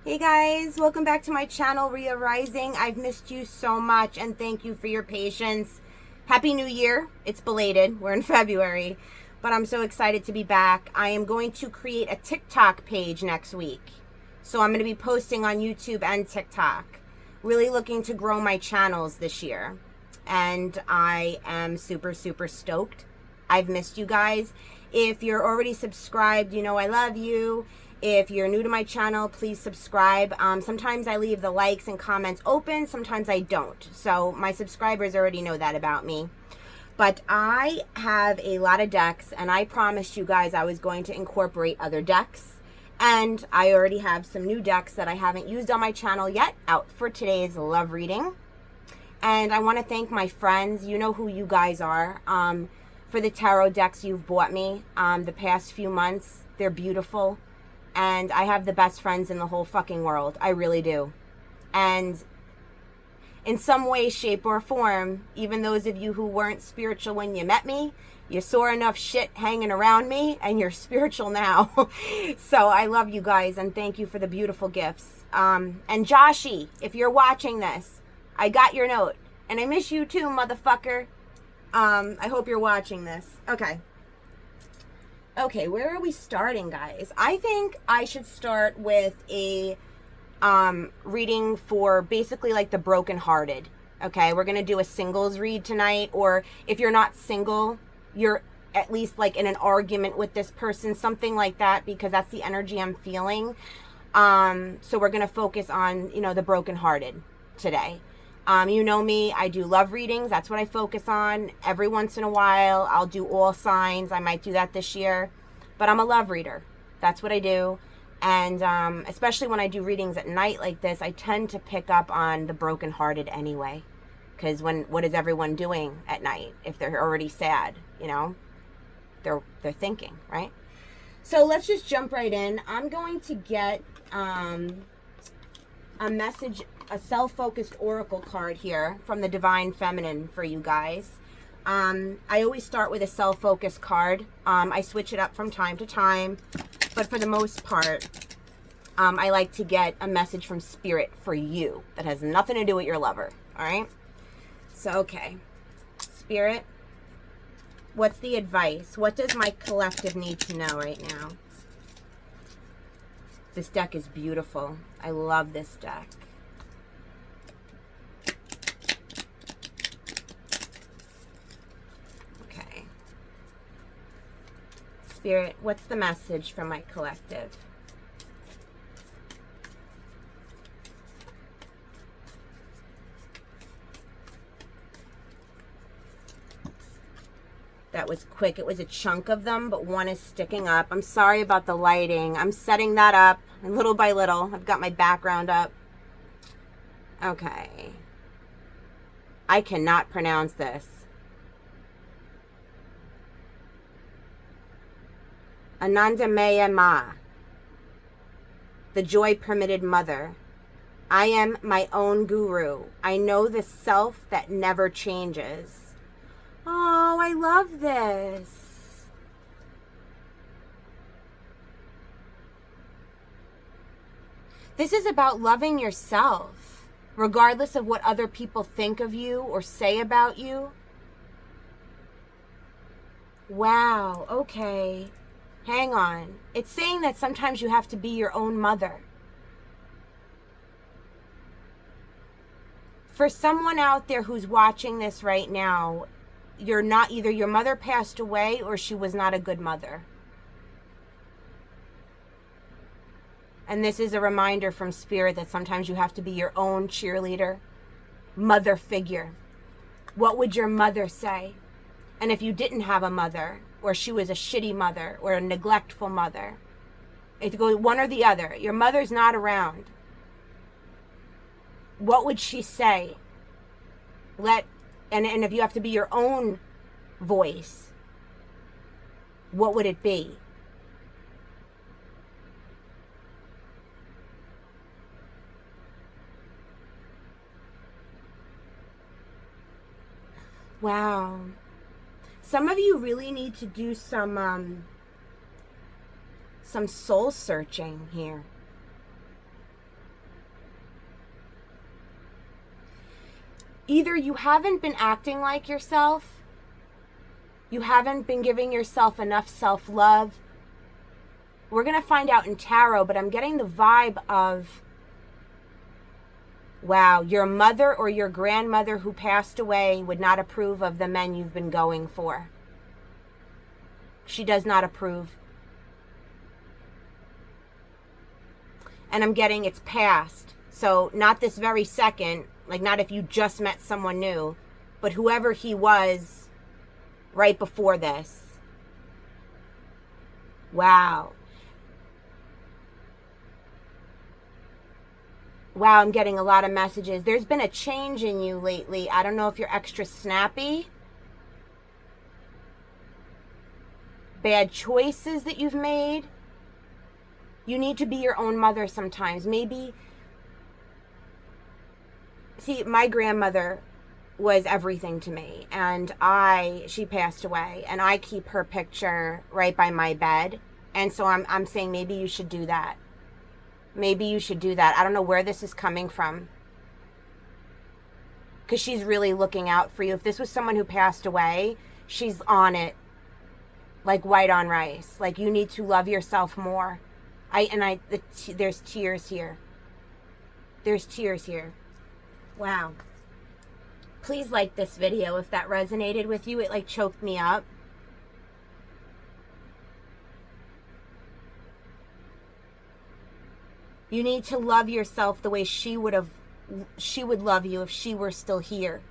Hey guys, welcome back to my channel, Rhea Rising. I've missed you so much and thank you for your patience. Happy New Year. It's belated. We're in February, but I'm so excited to be back. I am going to create a TikTok page next week. So I'm going to be posting on YouTube and TikTok. Really looking to grow my channels this year. And I am super stoked. I've missed you guys. If you're already subscribed, you know I love you. If you're new to my channel, please subscribe. Sometimes I leave the likes and comments open, sometimes I don't. So my subscribers already know that about me. But I have a lot of decks, and I promised you guys I was going to incorporate other decks. And I already have some new decks that I haven't used on my channel yet, out for today's love reading. And I want to thank my friends. You know who you guys are. For the tarot decks you've bought me the past few months. They're beautiful. And I have the best friends in the whole fucking world. I really do. And in some way, shape, or form, even those of you who weren't spiritual when you met me, you saw enough shit hanging around me, and you're spiritual now. So I love you guys, and thank you for the beautiful gifts. And Joshy, if you're watching this, I got your note. And I miss you too, motherfucker. I hope you're watching this. Okay, where are we starting, guys? I think I should start with a reading for basically like the brokenhearted. Okay, we're gonna do a singles read tonight, or if you're not single, you're at least like in an argument with this person, something like that, because that's the energy I'm feeling. So we're gonna focus on, you know, the brokenhearted today. You know me, I do love readings. That's what I focus on. Every once in a while, I'll do all signs. I might do that this year. But I'm a love reader. That's what I do. And especially when I do readings at night like this, I tend to pick up on the brokenhearted anyway. Because what is everyone doing at night if they're already sad, you know? They're thinking, right? So let's just jump right in. I'm going to get a message, a self-focused oracle card here from the Divine Feminine for you guys. I always start with a self-focused card. I switch it up from time to time, but for the most part, I like to get a message from Spirit for you that has nothing to do with your lover, all right? So, okay. Spirit, what's the advice? What does my collective need to know right now? This deck is beautiful. I love this deck. Okay. Spirit, what's the message from my collective? That was quick. It was a chunk of them, but one is sticking up. I'm sorry about the lighting. I'm setting that up little by little. I've got my background up. Okay. I cannot pronounce this. Anandamaya Ma, the joy permitted mother. I am my own guru. I know the self that never changes. Oh, I love this. This is about loving yourself, regardless of what other people think of you or say about you. Wow, okay. Hang on. It's saying that sometimes you have to be your own mother. For someone out there who's watching this right now, you're not, either your mother passed away or she was not a good mother. And this is a reminder from Spirit that sometimes you have to be your own cheerleader, mother figure. What would your mother say? And if you didn't have a mother, or she was a shitty mother, or a neglectful mother, it goes one or the other. Your mother's not around. What would she say? And if you have to be your own voice, what would it be? Wow. Some of you really need to do some soul searching here. Either you haven't been acting like yourself, you haven't been giving yourself enough self-love. We're going to find out in tarot, but I'm getting the vibe of, wow, your mother or your grandmother who passed away would not approve of the men you've been going for. She does not approve. And I'm getting it's past. So not this very second, like not if you just met someone new, but whoever he was right before this. Wow. Wow, I'm getting a lot of messages. There's been a change in you lately. I don't know if you're extra snappy. Bad choices that you've made. You need to be your own mother sometimes. Maybe, see, my grandmother was everything to me, and she passed away, and I keep her picture right by my bed. And so I'm saying maybe you should do that. Maybe you should do that. I don't know where this is coming from, because she's really looking out for you. If this was someone who passed away, she's on it like white on rice. Like, you need to love yourself more. There's tears here. There's tears here. Wow. Please like this video if that resonated with you. It like choked me up. You need to love yourself the way she would love you if she were still here.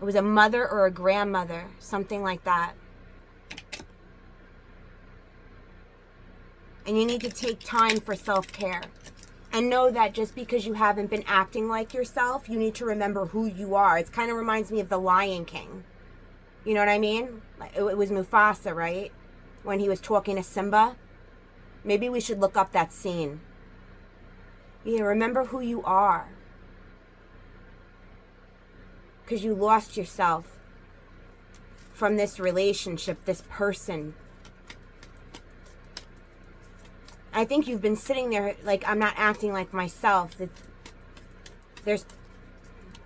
It was a mother or a grandmother, something like that. And you need to take time for self-care. And know that just because you haven't been acting like yourself, you need to remember who you are. It kind of reminds me of the Lion King. You know what I mean? It was Mufasa, right? When he was talking to Simba. Maybe we should look up that scene. Remember who you are. Because you lost yourself from this relationship, this person. I think you've been sitting there like, I'm not acting like myself. There's,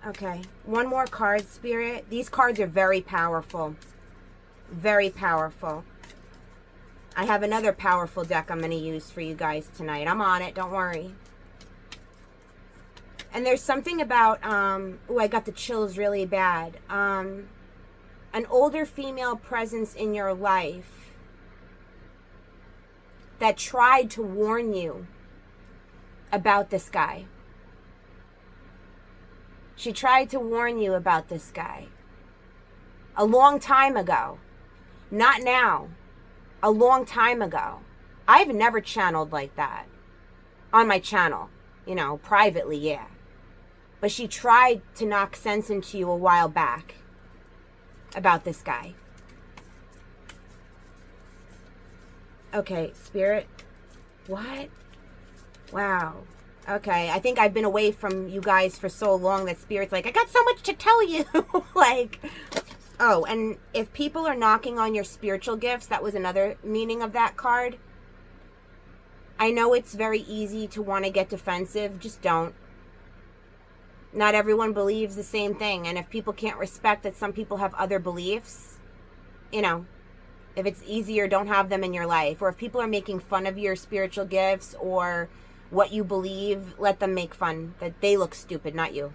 okay, one more card, Spirit. These cards are very powerful. Very powerful. I have another powerful deck I'm going to use for you guys tonight. I'm on it, don't worry. And there's something about, I got the chills really bad. An older female presence in your life that tried to warn you about this guy. She tried to warn you about this guy a long time ago. Not now. A long time ago. I've never channeled like that on my channel. Privately, yeah. But she tried to knock sense into you a while back about this guy. Okay, Spirit. What? Wow. Okay, I think I've been away from you guys for so long that Spirit's like, I got so much to tell you. Like, oh, and if people are knocking on your spiritual gifts, that was another meaning of that card. I know it's very easy to want to get defensive. Just don't. Not everyone believes the same thing. And if people can't respect that some people have other beliefs, if it's easier, don't have them in your life. Or if people are making fun of your spiritual gifts or what you believe, let them make fun. That they look stupid, not you.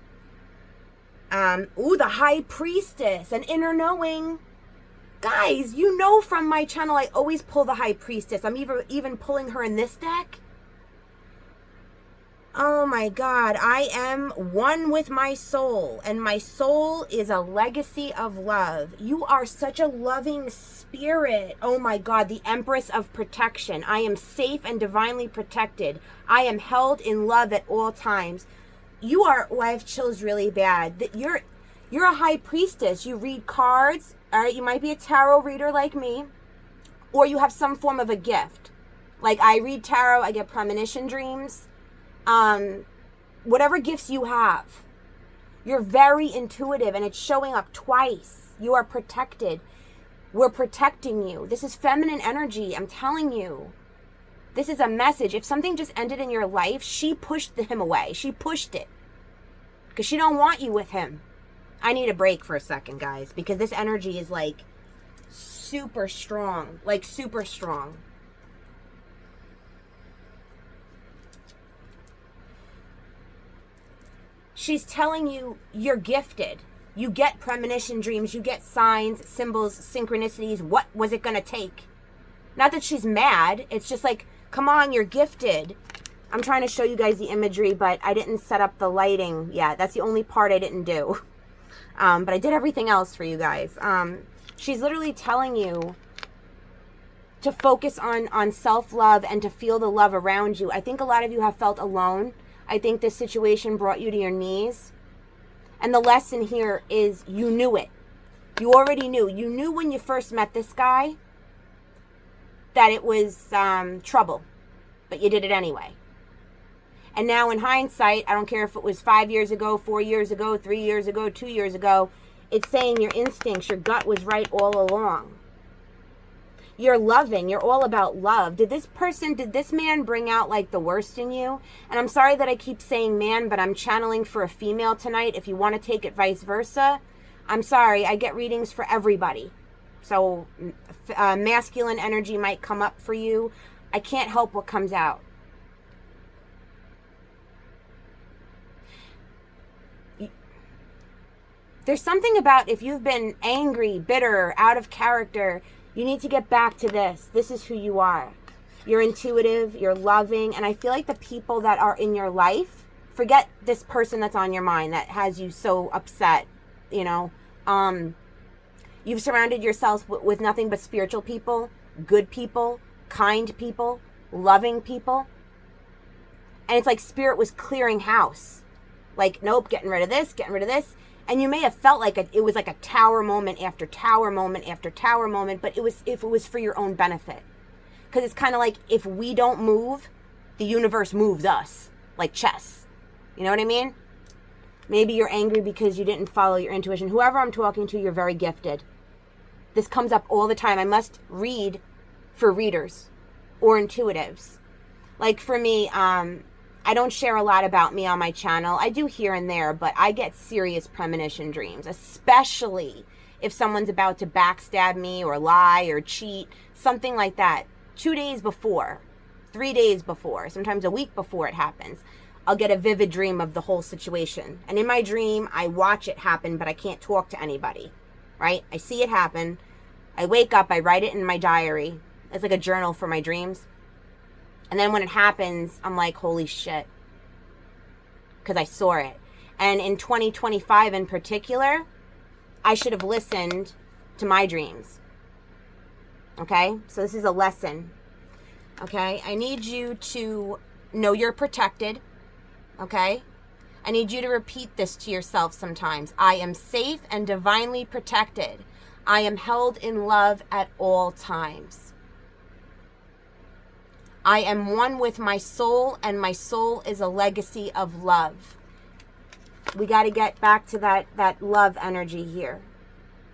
Ooh, the High Priestess, an inner knowing. Guys, from my channel, I always pull the High Priestess. I'm even pulling her in this deck. Oh my God, I am one with my soul, and my soul is a legacy of love. You are such a loving spirit. Oh my God, the Empress of Protection. I am safe and divinely protected. I am held in love at all times. You are, I have chills really bad. You're a High Priestess. You read cards, all right? You might be a tarot reader like me, or you have some form of a gift. Like, I read tarot, I get premonition dreams. Whatever gifts you have, you're very intuitive, and it's showing up twice. You are protected. We're protecting you. This is feminine energy. I'm telling you, this is a message. If something just ended in your life, she pushed him away. She pushed it because she don't want you with him. I need a break for a second, guys, because this energy is like super strong, like super strong. She's telling you you're gifted. You get premonition dreams, you get signs, symbols, synchronicities. What was it going to take? Not that she's mad. It's just like, come on, you're gifted. I'm trying to show you guys the imagery, but I didn't set up the lighting yet. That's the only part I didn't do. But I did everything else for you guys. She's literally telling you to focus on self-love and to feel the love around you. I think a lot of you have felt alone. I think this situation brought you to your knees. And the lesson here is you knew it. You already knew. You knew when you first met this guy that it was trouble. But you did it anyway. And now in hindsight, I don't care if it was 5 years ago, 4 years ago, 3 years ago, 2 years ago, it's saying your instincts, your gut was right all along. You're loving. You're all about love. Did this man bring out like the worst in you? And I'm sorry that I keep saying man, but I'm channeling for a female tonight. If you want to take it vice versa, I'm sorry. I get readings for everybody. So masculine energy might come up for you. I can't help what comes out. There's something about if you've been angry, bitter, out of character, you need to get back to this. This is who you are. You're intuitive, you're loving, and I feel like the people that are in your life, forget this person that's on your mind that has you so upset, you know. You've surrounded yourself with nothing but spiritual people, good people, kind people, loving people. And it's like spirit was clearing house. Like, nope, getting rid of this, getting rid of this. And you may have felt like it was like a tower moment after tower moment after tower moment, but if it was for your own benefit. Because it's kind of like if we don't move, the universe moves us, like chess. You know what I mean? Maybe you're angry because you didn't follow your intuition. Whoever I'm talking to, you're very gifted. This comes up all the time. I must read for readers or intuitives. Like for me, I don't share a lot about me on my channel. I do here and there, but I get serious premonition dreams, especially if someone's about to backstab me or lie or cheat, something like that. 2 days before, 3 days before, sometimes a week before it happens, I'll get a vivid dream of the whole situation. And in my dream, I watch it happen, but I can't talk to anybody, right? I see it happen. I wake up, I write it in my diary. It's like a journal for my dreams. And then when it happens, I'm like, holy shit. Because I saw it. And in 2025 in particular, I should have listened to my dreams. Okay? So this is a lesson. Okay? I need you to know you're protected. Okay? I need you to repeat this to yourself sometimes. I am safe and divinely protected. I am held in love at all times. I am one with my soul, and my soul is a legacy of love. We got to get back to that love energy here.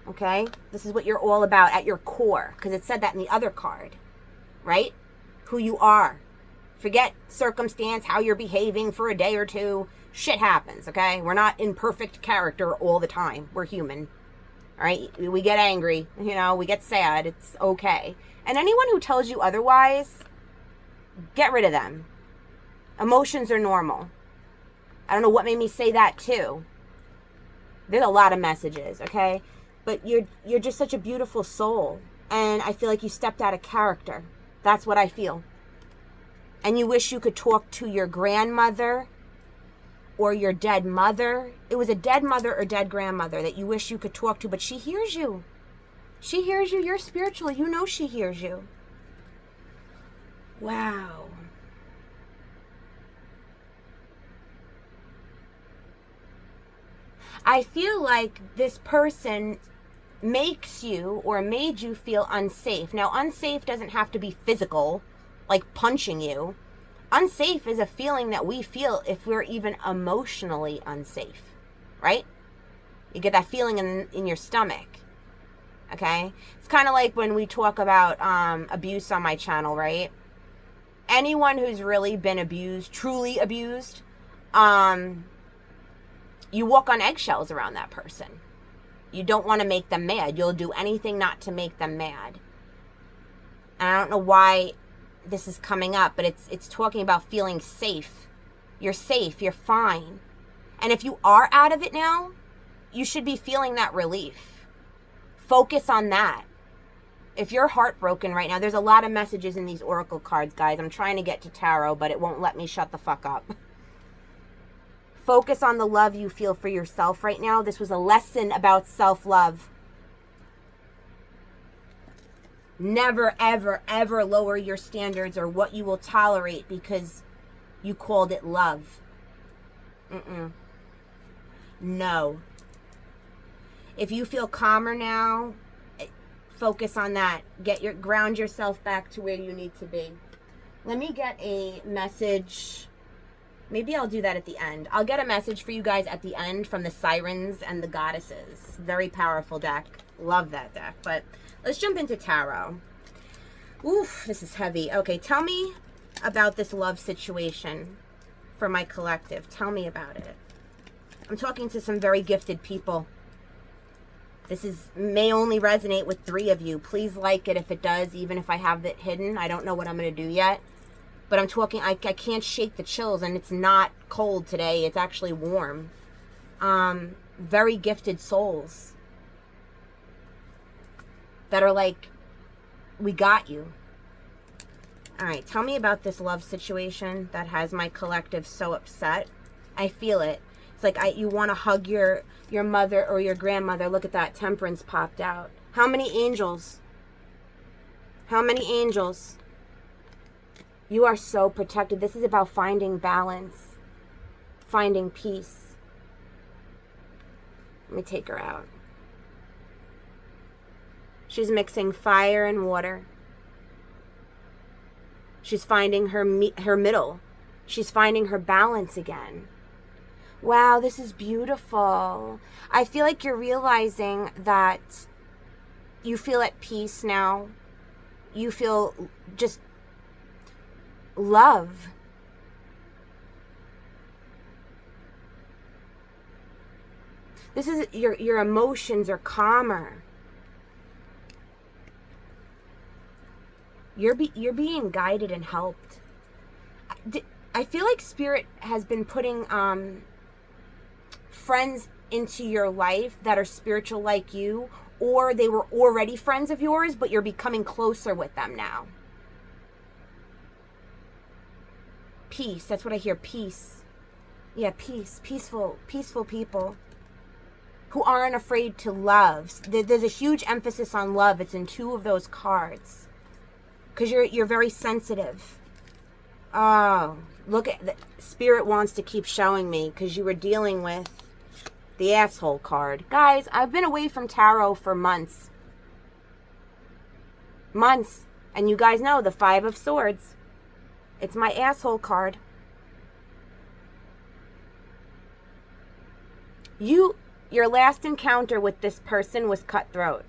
Okay? This is what you're all about at your core, because it said that in the other card, right? Who you are. Forget circumstance, how you're behaving for a day or two. Shit happens, okay? We're not in perfect character all the time. We're human. All right? We get angry, you know, we get sad. It's okay. And anyone who tells you otherwise, get rid of them. Emotions are normal. I don't know what made me say that too. There's a lot of messages, okay? But you're just such a beautiful soul. And I feel like you stepped out of character. That's what I feel. And you wish you could talk to your grandmother or your dead mother. It was a dead mother or dead grandmother that you wish you could talk to, but she hears you. She hears you. You're spiritual. You know she hears you. Wow. I feel like this person makes you or made you feel unsafe. Now, unsafe doesn't have to be physical, like punching you. Unsafe is a feeling that we feel if we're even emotionally unsafe, right? You get that feeling in your stomach, okay? It's kind of like when we talk about abuse on my channel, right? Anyone who's really been abused, truly abused, You walk on eggshells around that person. You don't want to make them mad. You'll do anything not to make them mad. And I don't know why this is coming up, but it's talking about feeling safe. You're safe. You're fine. And if you are out of it now, you should be feeling that relief. Focus on that. If you're heartbroken right now, there's a lot of messages in these oracle cards, guys. I'm trying to get to tarot, but it won't let me shut the fuck up. Focus on the love you feel for yourself right now. This was a lesson about self-love. Never, ever, ever lower your standards or what you will tolerate because you called it love. No. If you feel calmer now, focus on that. Ground yourself back to where you need to be. Let me get a message. Maybe I'll do that at the end. I'll get a message for you guys at the end from the Sirens and the Goddesses. Very powerful deck. Love that deck. But let's jump into tarot. Oof, this is heavy. Okay, tell me about this love situation for my collective. Tell me about it. I'm talking to some very gifted people. This may only resonate with 3 of you. Please like it if it does, even if I have it hidden. I don't know what I'm going to do yet. But I'm talking, I can't shake the chills, and it's not cold today. It's actually warm. Very gifted souls that are like, we got you. All right, tell me about this love situation that has my collective so upset. I feel it. It's like you want to hug your mother or your grandmother. Look at that, Temperance popped out. How many angels? How many angels? You are so protected. This is about finding balance, finding peace. Let me take her out. She's mixing fire and water. She's finding her middle. She's finding her balance again. Wow, this is beautiful. I feel like you're realizing that you feel at peace now. You feel just love. This is your emotions are calmer. You're being guided and helped. I feel like Spirit has been putting friends into your life that are spiritual like you, or they were already friends of yours, but you're becoming closer with them now. Peace. That's what I hear. Peace. Yeah, peace. Peaceful people who aren't afraid to love. There's a huge emphasis on love. It's in 2 of those cards. Because you're very sensitive. Oh, look at the Spirit wants to keep showing me because you were dealing with the asshole card. Guys, I've been away from tarot for months. Months. And you guys know the 5 of Swords. It's my asshole card. Your last encounter with this person was cutthroat.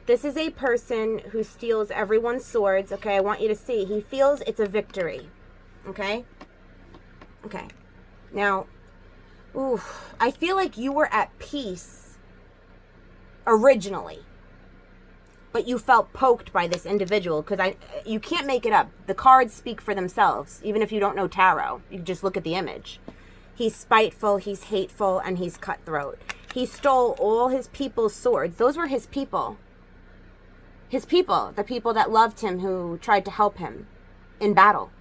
This is a person who steals everyone's swords. Okay, I want you to see. He feels it's a victory. Okay? Okay. Now, I feel like you were at peace originally. But you felt poked by this individual because you can't make it up. The cards speak for themselves, even if you don't know tarot. You just look at the image. He's spiteful, he's hateful, and he's cutthroat. He stole all his people's swords. Those were his people. His people, the people that loved him, who tried to help him in battle.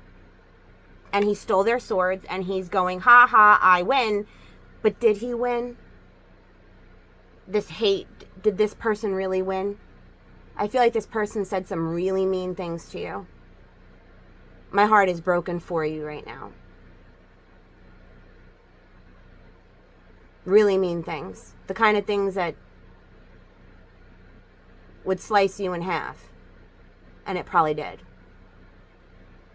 And he stole their swords, and he's going, ha ha, I win. But did he win? This hate, did this person really win? I feel like this person said some really mean things to you. My heart is broken for you right now. Really mean things. The kind of things that would slice you in half. And it probably did.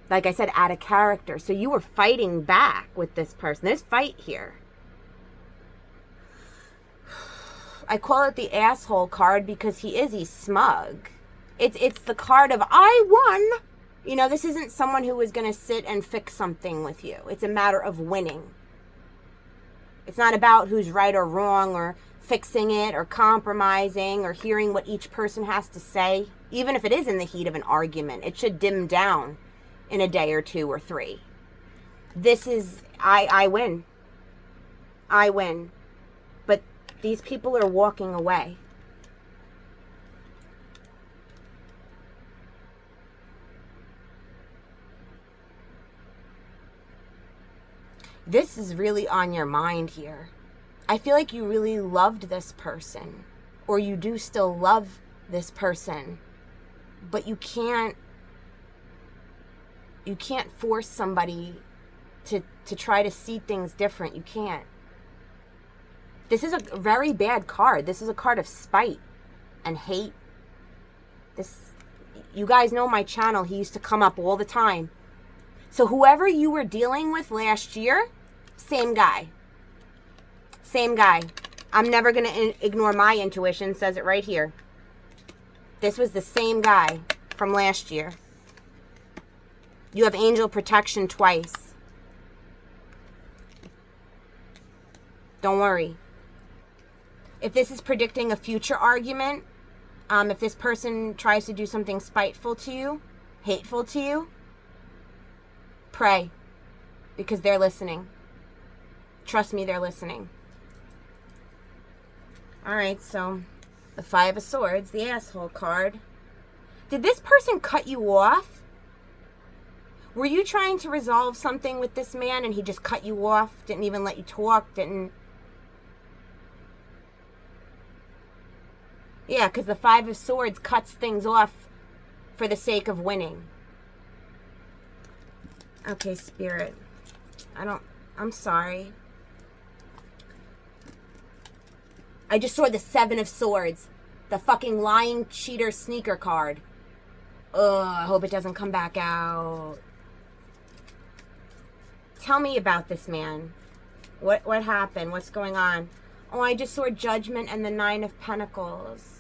Like I said, out of character. So you were fighting back with this person. There's fight here. I call it the asshole card because he's smug. It's the card of, I won. You know, this isn't someone who is going to sit and fix something with you. It's a matter of winning. It's not about who's right or wrong or fixing it or compromising or hearing what each person has to say. Even if it is in the heat of an argument, it should dim down in a day or 2 or 3. This is, I win. I win. But these people are walking away. This is really on your mind here. I feel like you really loved this person, or you do still love this person, but you can't force somebody to try to see things different. You can't. This is a very bad card. This is a card of spite and hate. You guys know my channel. He used to come up all the time. So whoever you were dealing with last year, same guy. Same guy. I'm never going to ignore my intuition. It says it right here. This was the same guy from last year. You have angel protection twice. Don't worry. If this is predicting a future argument, if this person tries to do something spiteful to you, hateful to you, pray, because they're listening. Trust me, they're listening. All right, so the 5 of Swords, the asshole card. Did this person cut you off? Were you trying to resolve something with this man and he just cut you off, didn't even let you talk, didn't... Yeah, because the 5 of Swords cuts things off for the sake of winning. Okay, Spirit. I'm sorry. I just saw the 7 of Swords. The fucking lying cheater sneaker card. Ugh, I hope it doesn't come back out. Tell me about this man. What happened? What's going on? Oh, I just saw Judgment and the 9 of Pentacles.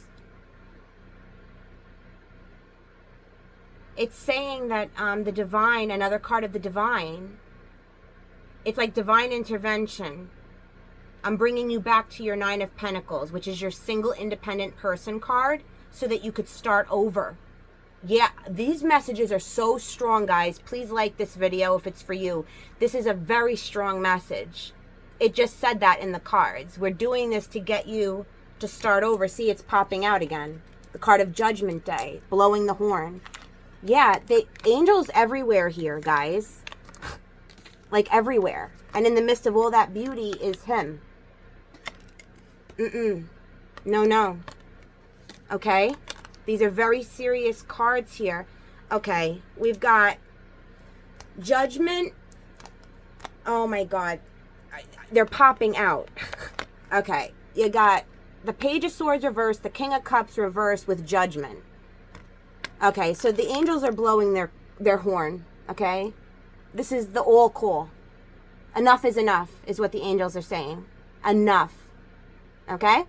It's saying that the divine, another card of the divine, it's like divine intervention. I'm bringing you back to your 9 of Pentacles, which is your single independent person card, so that you could start over. Yeah, these messages are so strong, guys. Please like this video if it's for you. This is a very strong message. It just said that in the cards. We're doing this to get you to start over. See, it's popping out again. The card of Judgment Day, blowing the horn. Yeah, the angels everywhere here, guys. Like everywhere. And in the midst of all that beauty is him. No. Okay? These are very serious cards here. Okay, we've got Judgment. Oh my God. They're popping out. Okay, you got the Page of Swords reversed, the King of Cups reversed with Judgment. Okay, so the angels are blowing their horn, okay? This is the all call. Enough is what the angels are saying. Enough. Okay?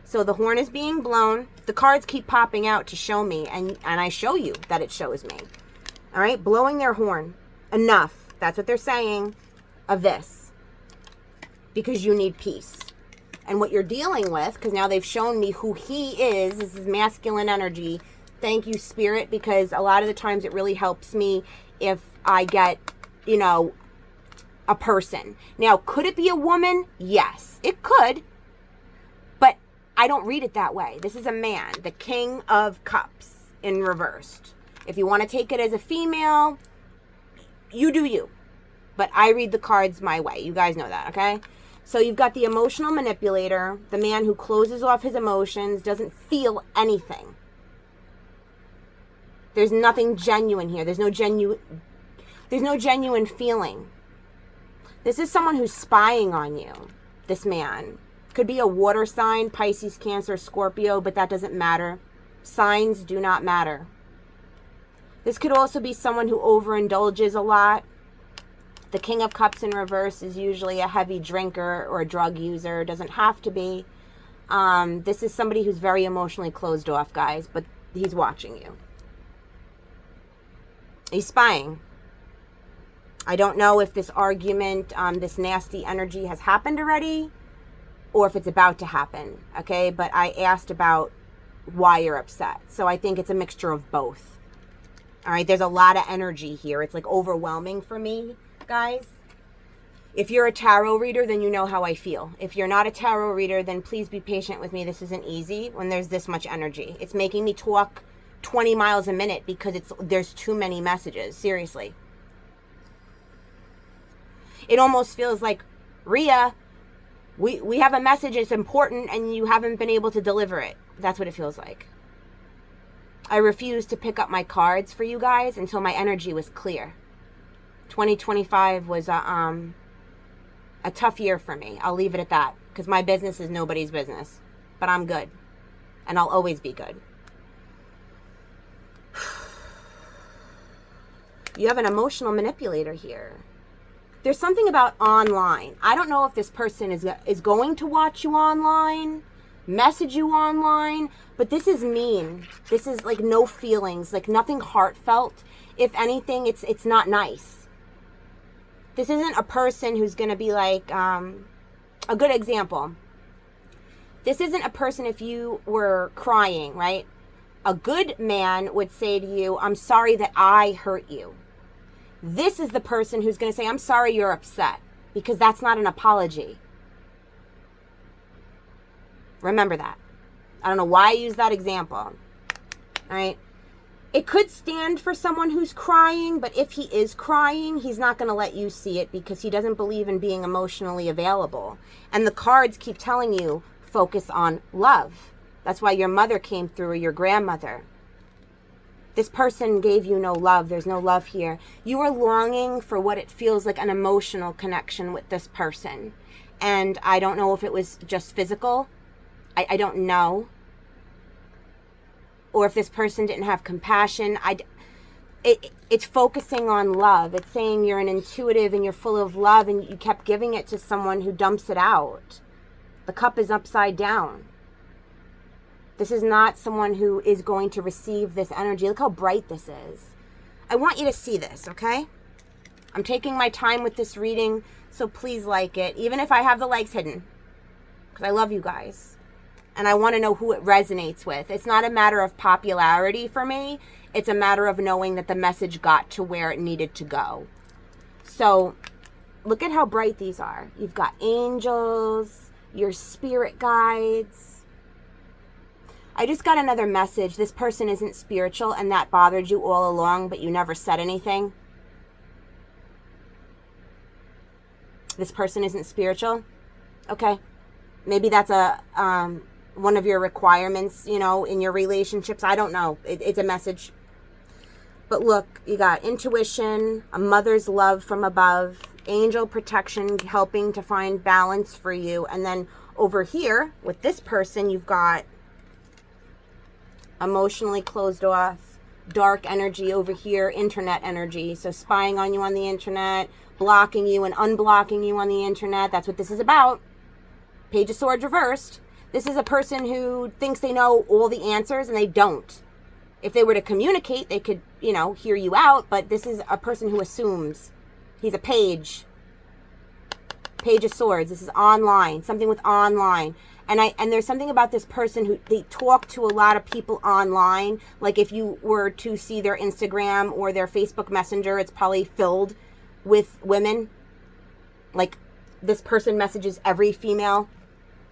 So the horn is being blown. The cards keep popping out to show me, and I show you that it shows me. All right? Blowing their horn. Enough. That's what they're saying of this. Because you need peace. And what you're dealing with, because now they've shown me who he is, this is masculine energy. Thank you, Spirit, because a lot of the times it really helps me if I get, you know, a person. Now, could it be a woman? Yes, it could. But I don't read it that way. This is a man, the King of Cups in reversed. If you want to take it as a female, you do you. But I read the cards my way. You guys know that, okay? So you've got the emotional manipulator, the man who closes off his emotions, doesn't feel anything. There's nothing genuine here. There's no genuine feeling. This is someone who's spying on you, this man. Could be a water sign, Pisces, Cancer, Scorpio, but that doesn't matter. Signs do not matter. This could also be someone who overindulges a lot. The King of Cups in reverse is usually a heavy drinker or a drug user. Doesn't have to be. This is somebody who's very emotionally closed off, guys, but he's watching you. He's spying. I don't know if this argument, this nasty energy has happened already or if it's about to happen, okay? But I asked about why you're upset. So I think it's a mixture of both. All right, there's a lot of energy here. It's like overwhelming for me, guys. If you're a tarot reader, then you know how I feel. If you're not a tarot reader, then please be patient with me. This isn't easy when there's this much energy. It's making me talk 20 miles a minute because there's too many messages, seriously. It almost feels like, Rhea, we have a message, it's important, and you haven't been able to deliver it. That's what it feels like. I refused to pick up my cards for you guys until my energy was clear. 2025 was a tough year for me. I'll leave it at that, because my business is nobody's business. But I'm good, and I'll always be good. You have an emotional manipulator here. There's something about online. I don't know if this person is going to watch you online, message you online, but this is mean. This is like no feelings, like nothing heartfelt. If anything, it's not nice. This isn't a person who's going to be like, a good example. This isn't a person if you were crying, right? A good man would say to you, I'm sorry that I hurt you. This is the person who's going to say, I'm sorry you're upset, because that's not an apology. Remember that. I don't know why I use that example. All right. It could stand for someone who's crying, but if he is crying, he's not going to let you see it because he doesn't believe in being emotionally available. And the cards keep telling you, focus on love. That's why your mother came through, or your grandmother. This person gave you no love. There's no love here. You are longing for what it feels like, an emotional connection with this person. And I don't know if it was just physical. I don't know. Or if this person didn't have compassion. It's focusing on love. It's saying you're an intuitive and you're full of love, and you kept giving it to someone who dumps it out. The cup is upside down. This is not someone who is going to receive this energy. Look how bright this is. I want you to see this, okay? I'm taking my time with this reading, so please like it, even if I have the likes hidden, because I love you guys. And I want to know who it resonates with. It's not a matter of popularity for me. It's a matter of knowing that the message got to where it needed to go. So look at how bright these are. You've got angels, your spirit guides. I just got another message. This person isn't spiritual, and that bothered you all along, but you never said anything. This person isn't spiritual. Okay. Maybe that's one of your requirements, in your relationships. I don't know. It's a message. But look, you got intuition, a mother's love from above, angel protection helping to find balance for you. And then over here with this person, you've got emotionally closed off, dark energy over here, internet energy. So spying on you on the internet, blocking you and unblocking you on the internet. That's what this is about. Page of Swords reversed. This is a person who thinks they know all the answers, and they don't. If they were to communicate, they could, hear you out. But this is a person who assumes. He's a page. Page of Swords. This is online. Something with online. And there's something about this person who they talk to a lot of people online. Like if you were to see their Instagram or their Facebook Messenger, it's probably filled with women. Like this person messages every female,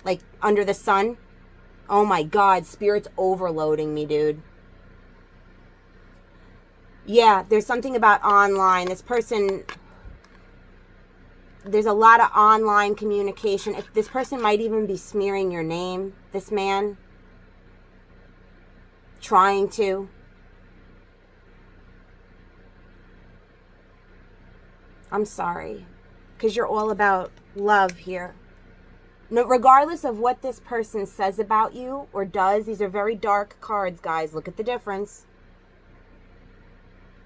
like under the sun. Oh my God, spirit's overloading me, dude. Yeah, there's something about online. This person, there's a lot of online communication. If this person might even be smearing your name, this man, trying to. I'm sorry, because you're all about love here. No, regardless of what this person says about you or does, these are very dark cards, guys. Look at the difference.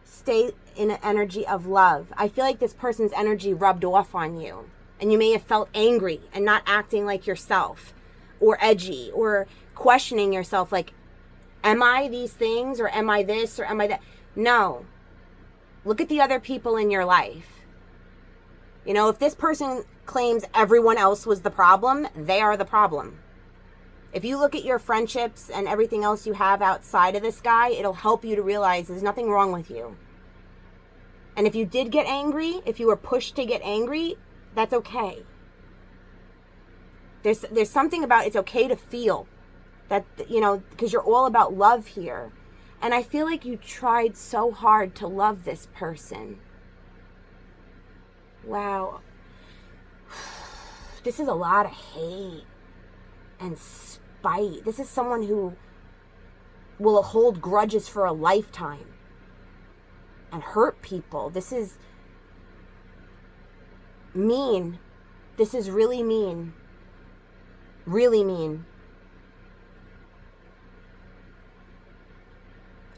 Stay in an energy of love. I feel like this person's energy rubbed off on you, and you may have felt angry and not acting like yourself, or edgy, or questioning yourself like, am I these things, or am I this, or am I that? No. Look at the other people in your life. You know, if this person claims everyone else was the problem, they are the problem. If you look at your friendships and everything else you have outside of this guy, it'll help you to realize there's nothing wrong with you. And if you did get angry, if you were pushed to get angry, that's okay. There's something about it's okay to feel that, you know, because you're all about love here. And I feel like you tried so hard to love this person. Wow. This is a lot of hate and spite. This is someone who will hold grudges for a lifetime and hurt people. This is mean. This is really mean. Really mean.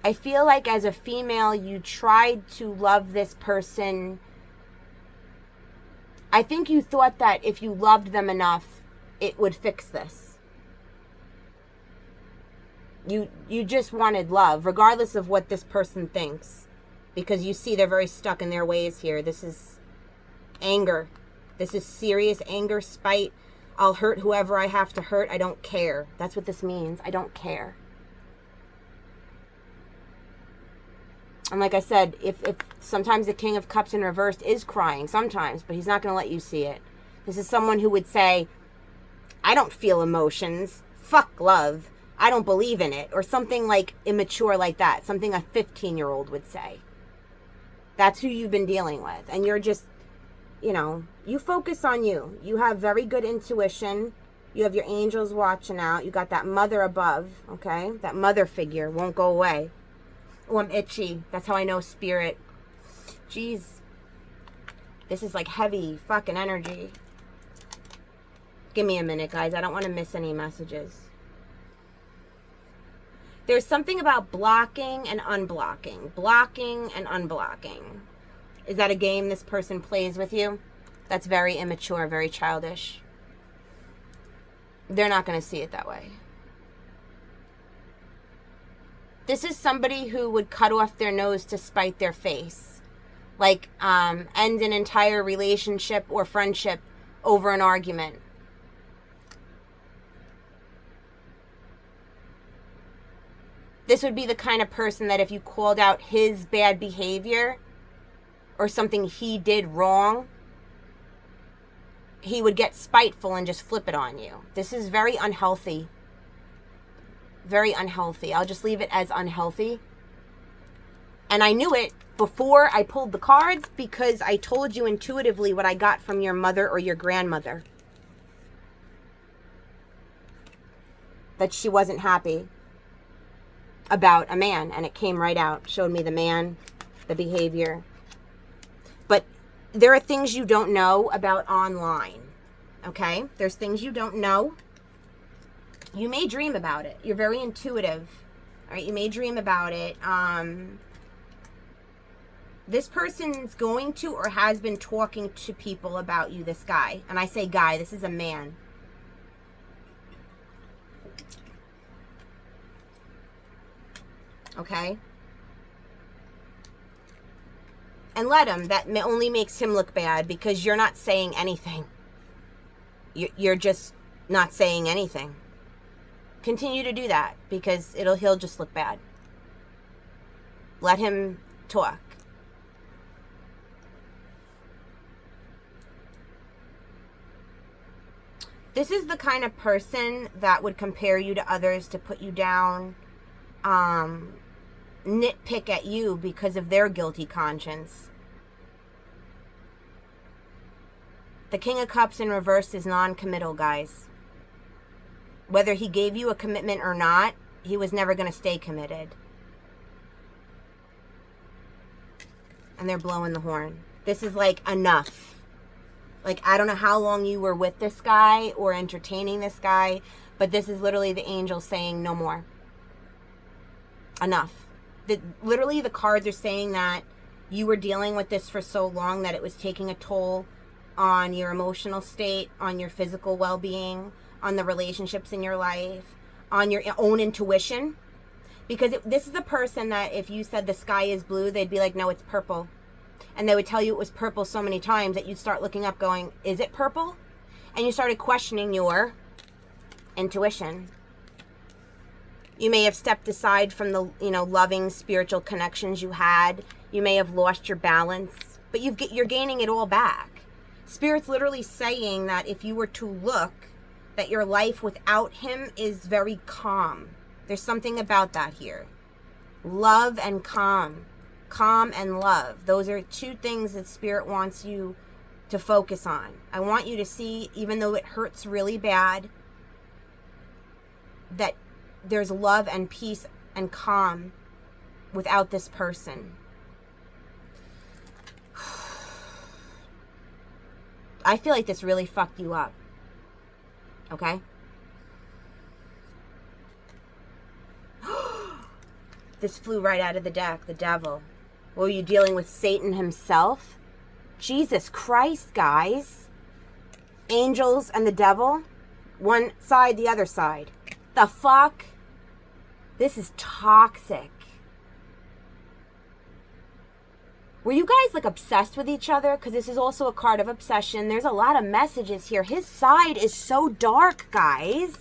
I feel like as a female, you tried to love this person. I think you thought that if you loved them enough, it would fix this. You just wanted love, regardless of what this person thinks. Because you see they're very stuck in their ways here. This is anger. This is serious anger, spite. I'll hurt whoever I have to hurt. I don't care. That's what this means. I don't care. And like I said, if sometimes the King of Cups in reverse is crying, sometimes, but he's not going to let you see it. This is someone who would say, I don't feel emotions. Fuck love. I don't believe in it. Or something like immature like that. Something a 15-year-old would say. That's who you've been dealing with. And you're just, you know, you focus on you. You have very good intuition. You have your angels watching out. You got that mother above, okay? That mother figure won't go away. Oh, I'm itchy. That's how I know spirit. Jeez. This is like heavy fucking energy. Give me a minute, guys. I don't want to miss any messages. There's something about blocking and unblocking. Blocking and unblocking. Is that a game this person plays with you? That's very immature, very childish. They're not going to see it that way. This is somebody who would cut off their nose to spite their face. Like, end an entire relationship or friendship over an argument. This would be the kind of person that if you called out his bad behavior or something he did wrong, he would get spiteful and just flip it on you. This is very unhealthy. Very unhealthy. I'll just leave it as unhealthy. And I knew it before I pulled the cards because I told you intuitively what I got from your mother or your grandmother. That she wasn't happy about a man, and it came right out. Showed me the man, the behavior. But there are things you don't know about online. Okay? There's things you don't know. You may dream about it. You're very intuitive. All right? You may dream about it. This person's going to or has been talking to people about you, this guy. And I say guy, this is a man. Okay? And let him. That only makes him look bad because you're not saying anything. You're just not saying anything. Continue to do that because he'll just look bad. Let him talk. This is the kind of person that would compare you to others to put you down, nitpick at you because of their guilty conscience. The King of Cups in reverse is non-committal, guys. Whether he gave you a commitment or not, he was never going to stay committed. And they're blowing the horn. This is like enough. Like, I don't know how long you were with this guy or entertaining this guy, but this is literally the angel saying no more. Enough. Literally the cards are saying that you were dealing with this for so long that it was taking a toll on your emotional state, on your physical well-being, on the relationships in your life, on your own intuition. Because this is the person that if you said the sky is blue, they'd be like, no, it's purple. And they would tell you it was purple so many times that you'd start looking up going, is it purple? And you started questioning your intuition. You may have stepped aside from the, loving spiritual connections you had. You may have lost your balance, but you're gaining it all back. Spirit's literally saying that if you were to look, that your life without him is very calm. There's something about that here. Love and calm. Calm and love. Those are two things that Spirit wants you to focus on. I want you to see, even though it hurts really bad, that there's love and peace and calm without this person. I feel like this really fucked you up. Okay? This flew right out of the deck, the devil. Were you dealing with Satan himself? Jesus Christ, guys. Angels and the devil. One side, the other side. The fuck? This is toxic. Were you guys like obsessed with each other? Because this is also a card of obsession. There's a lot of messages here. His side is so dark, guys.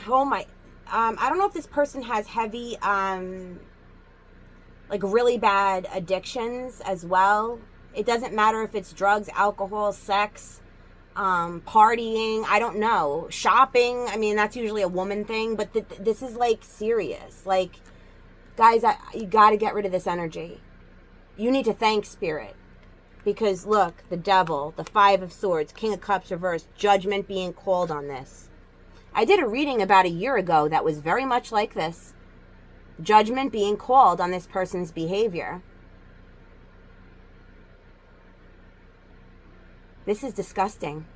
Oh my, I don't know if this person has heavy, like really bad addictions as well. It doesn't matter if it's drugs, alcohol, sex, partying, I don't know, shopping. I mean, that's usually a woman thing, but this is like serious. Like, guys, you got to get rid of this energy. You need to thank Spirit. Because look, the devil, the Five of Swords, King of Cups reversed, judgment being called on this. I did a reading about a year ago that was very much like this. Judgment being called on this person's behavior. This is disgusting.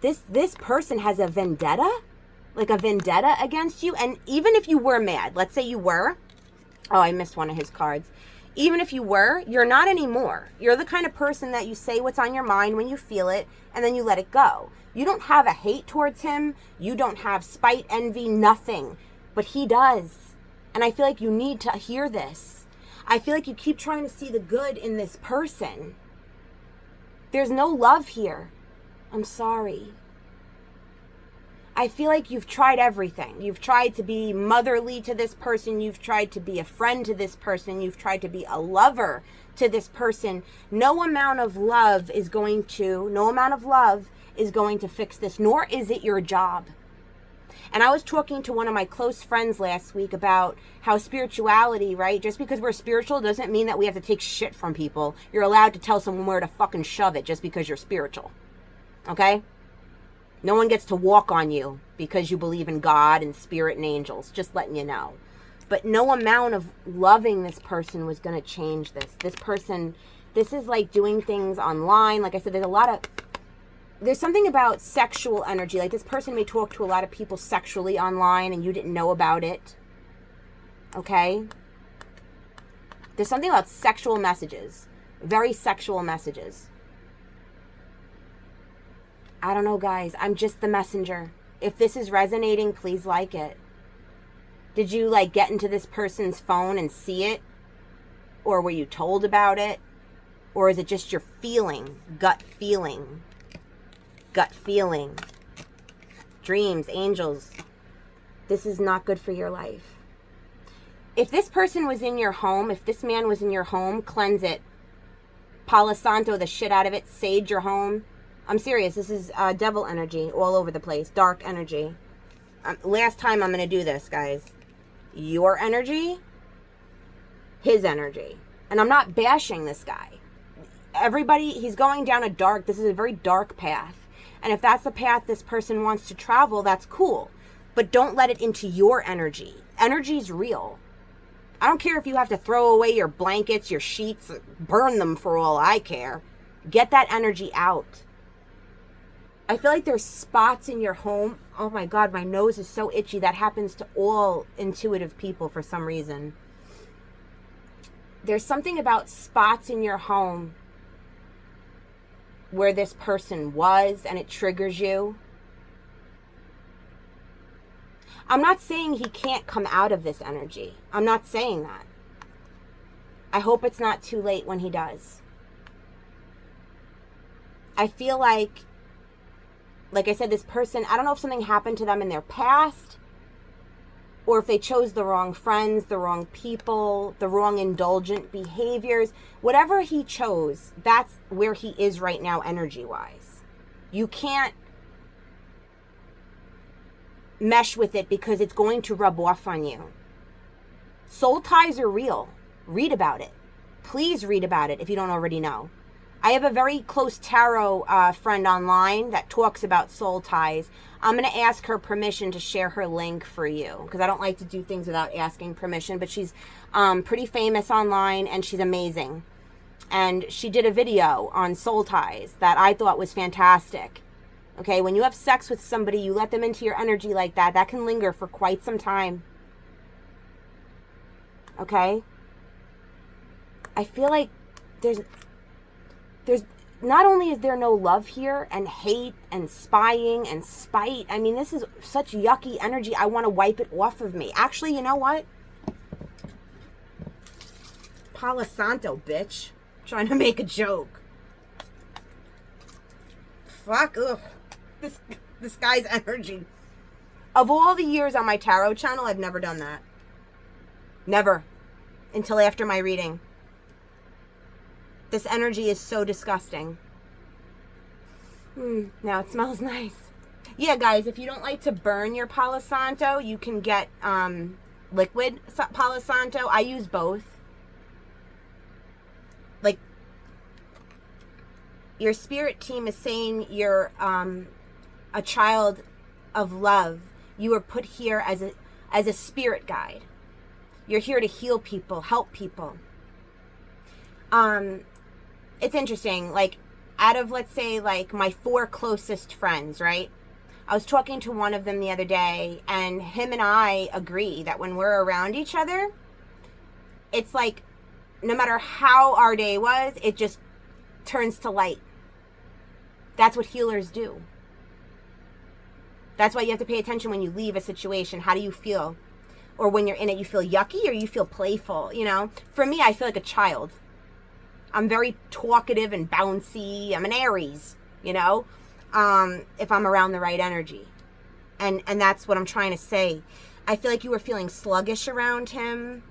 This person has a vendetta? Like a vendetta against you? And even if you were mad, let's say you were. Oh, I missed one of his cards. Even if you were, you're not anymore. You're the kind of person that you say what's on your mind when you feel it, and then you let it go. You don't have a hate towards him. You don't have spite, envy, nothing. But he does. And I feel like you need to hear this. I feel like you keep trying to see the good in this person. There's no love here. I'm sorry. I feel like you've tried everything. You've tried to be motherly to this person. You've tried to be a friend to this person. You've tried to be a lover to this person. No amount of love is going to fix this, nor is it your job. And I was talking to one of my close friends last week about how spirituality, right? Just because we're spiritual doesn't mean that we have to take shit from people. You're allowed to tell someone where to fucking shove it just because you're spiritual. Okay? No one gets to walk on you because you believe in God and spirit and angels. Just letting you know. But no amount of loving this person was going to change this. This person, this is like doing things online. Like I said, there's something about sexual energy. Like this person may talk to a lot of people sexually online and you didn't know about it. Okay? There's something about sexual messages. Very sexual messages. I don't know, guys. I'm just the messenger. If this is resonating, please like it. Did you like get into this person's phone and see it? Or were you told about it? Or is it just your feeling? Gut feeling. Gut feeling. Dreams, angels. This is not good for your life. If this person was in your home, if this man was in your home, cleanse it. Palo Santo the shit out of it. Sage your home. I'm serious. This is devil energy all over the place. Dark energy. Last time I'm going to do this, guys. Your energy, his energy. And I'm not bashing this guy. Everybody, he's going down this is a very dark path. And if that's the path this person wants to travel, that's cool. But don't let it into your energy. Energy's real. I don't care if you have to throw away your blankets, your sheets, burn them for all I care. Get that energy out. I feel like there's spots in your home. Oh my God, my nose is so itchy. That happens to all intuitive people for some reason. There's something about spots in your home where this person was and it triggers you. I'm not saying he can't come out of this energy. I'm not saying that. I hope it's not too late when he does. I feel like I said, this person, I don't know if something happened to them in their past, or if they chose the wrong friends, the wrong people, the wrong indulgent behaviors. Whatever he chose, that's where he is right now energy-wise. You can't mesh with it because it's going to rub off on you. Soul ties are real. Read about it. Please read about it if you don't already know. I have a very close tarot friend online that talks about soul ties. I'm going to ask her permission to share her link for you, because I don't like to do things without asking permission, but she's pretty famous online and she's amazing. And she did a video on soul ties that I thought was fantastic. Okay, when you have sex with somebody, you let them into your energy like that, that can linger for quite some time. Okay? I feel like there's not only is there no love here, and hate and spying and spite. I mean, this is such yucky energy. I want to wipe it off of me. Actually, you know what? Palo Santo, bitch. I'm trying to make a joke. Fuck, ugh. This guy's energy. Of all the years on my tarot channel, I've never done that. Never. Until after my reading. This energy is so disgusting. Now it smells nice. Yeah, guys, if you don't like to burn your Palo Santo, you can get liquid Palo Santo. I use both. Like, your spirit team is saying you're a child of love. You were put here as a spirit guide. You're here to heal people, help people. It's interesting, like, out of, let's say, like, my 4 closest friends, right? I was talking to one of them the other day, and him and I agree that when we're around each other, it's like, no matter how our day was, it just turns to light. That's what healers do. That's why you have to pay attention when you leave a situation. How do you feel? Or when you're in it, you feel yucky or you feel playful, you know? For me, I feel like a child. I'm very talkative and bouncy. I'm an Aries, you know, if I'm around the right energy. And that's what I'm trying to say. I feel like you were feeling sluggish around him.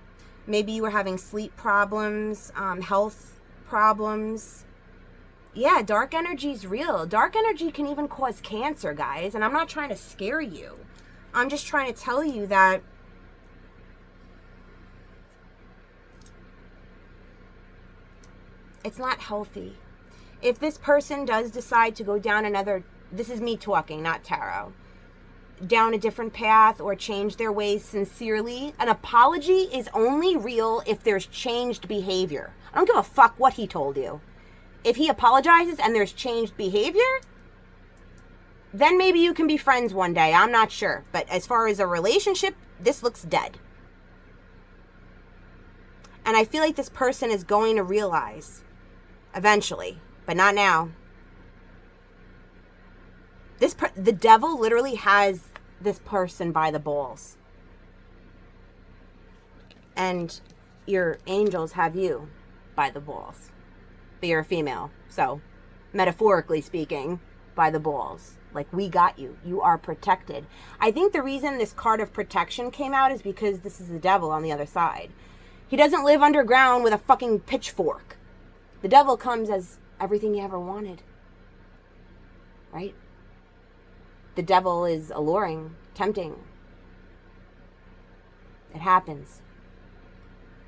Maybe you were having sleep problems, health problems. Yeah, dark energy is real. Dark energy can even cause cancer, guys. And I'm not trying to scare you. I'm just trying to tell you that it's not healthy. If this person does decide to go down another, this is me talking, not tarot, down a different path or change their ways sincerely, an apology is only real if there's changed behavior. I don't give a fuck what he told you. If he apologizes and there's changed behavior, then maybe you can be friends one day. I'm not sure. But as far as a relationship, this looks dead. And I feel like this person is going to realize eventually, but not now. The devil literally has this person by the balls. And your angels have you by the balls. But you're a female, so metaphorically speaking, by the balls. Like, we got you. You are protected. I think the reason this card of protection came out is because this is the devil on the other side. He doesn't live underground with a fucking pitchfork. The devil comes as everything you ever wanted. Right? The devil is alluring, tempting. It happens.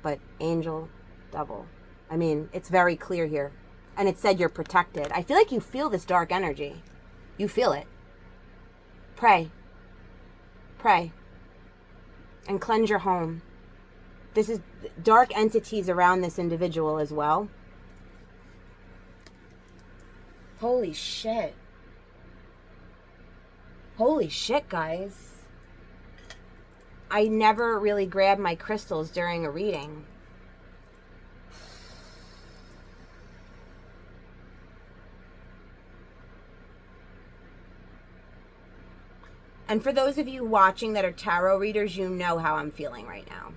But angel, devil. I mean, it's very clear here. And it said you're protected. I feel like you feel this dark energy. You feel it. Pray. Pray. And cleanse your home. This is dark entities around this individual as well. Holy shit. Holy shit, guys. I never really grab my crystals during a reading. And for those of you watching that are tarot readers, you know how I'm feeling right now.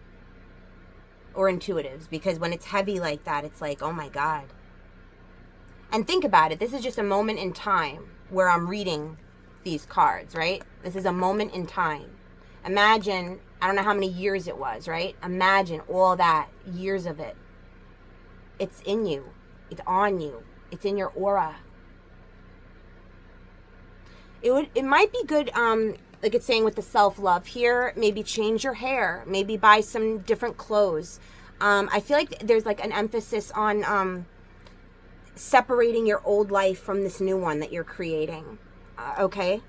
Or intuitives, because when it's heavy like that, it's like, oh my God. And think about it. This is just a moment in time where I'm reading these cards, right? This is a moment in time. Imagine, I don't know how many years it was, right? Imagine all that, years of it. It's in you. It's on you. It's in your aura. It might be good, like it's saying with the self-love here, maybe change your hair, maybe buy some different clothes. I feel like there's like an emphasis on separating your old life from this new one that you're creating. Okay?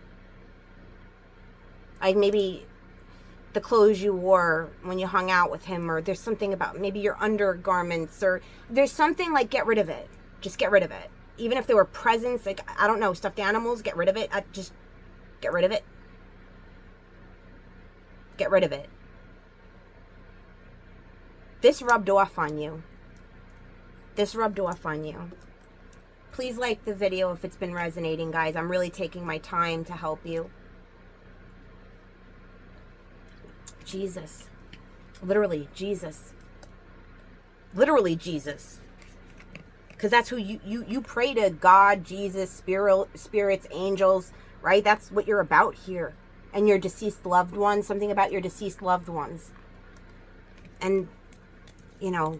Like maybe the clothes you wore when you hung out with him, or there's something about maybe your undergarments, or there's something like get rid of it. Just get rid of it. Even if there were presents, like, I don't know, stuffed animals, get rid of it. Just get rid of it. Get rid of it. This rubbed off on you. This rubbed off on you. Please like the video if it's been resonating, guys. I'm really taking my time to help you. Jesus. Literally, Jesus. Literally, Jesus. Because that's who you pray to, God, Jesus, spirits, angels, right? That's what you're about here. And your deceased loved ones, something about your deceased loved ones. And, you know,